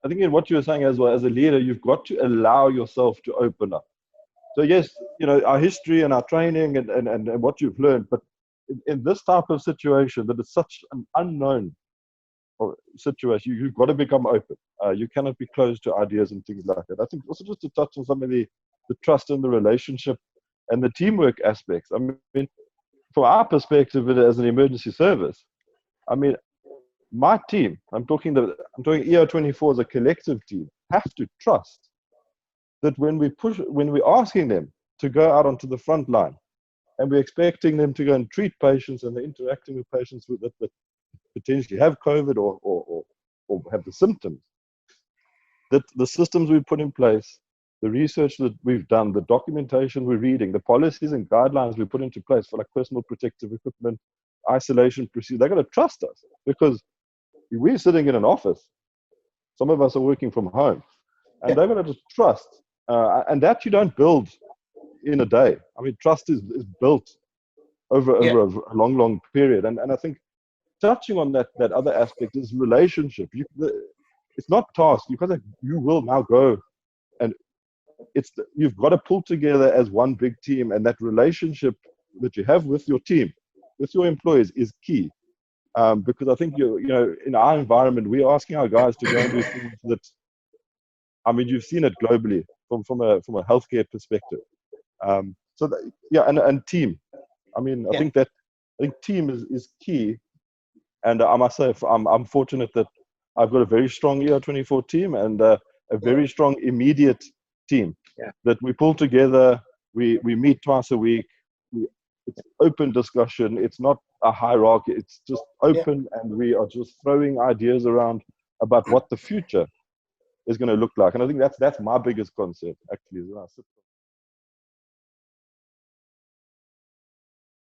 I think in what you were saying as well, as a leader, you've got to allow yourself to open up. So yes, our history and our training and what you've learned, but in this type of situation that is such an unknown situation, you've got to become open. You cannot be closed to ideas and things like that. I think also just to touch on some of the trust and the relationship and the teamwork aspects. I mean, from our perspective as an emergency service, I mean, my team, I'm talking ER24 as a collective team, have to trust that when we're asking them to go out onto the front line and we're expecting them to go and treat patients and they're interacting with patients that potentially have COVID or have the symptoms, that the systems we put in place, the research that we've done, the documentation we're reading, the policies and guidelines we put into place for like personal protective equipment, isolation procedures, they're going to trust us because we're sitting in an office. Some of us are working from home, and they're going to just trust. And that you don't build in a day. I mean, trust is built over a long, long period. And I think touching on that other aspect is relationship. It's not task. You will now go, and you've got to pull together as one big team, and that relationship that you have with your team, with your employees, is key. Because I think in our environment, we're asking our guys to go and do things that, I mean, you've seen it globally from a healthcare perspective. And team. I mean, I think team is key. And I must say, I'm fortunate that I've got a very strong ER24 team and a very strong immediate team that we pull together. We meet twice a week. It's open discussion. It's not a hierarchy. It's just open, and we are just throwing ideas around about what the future is going to look like. And I think that's my biggest concept, actually.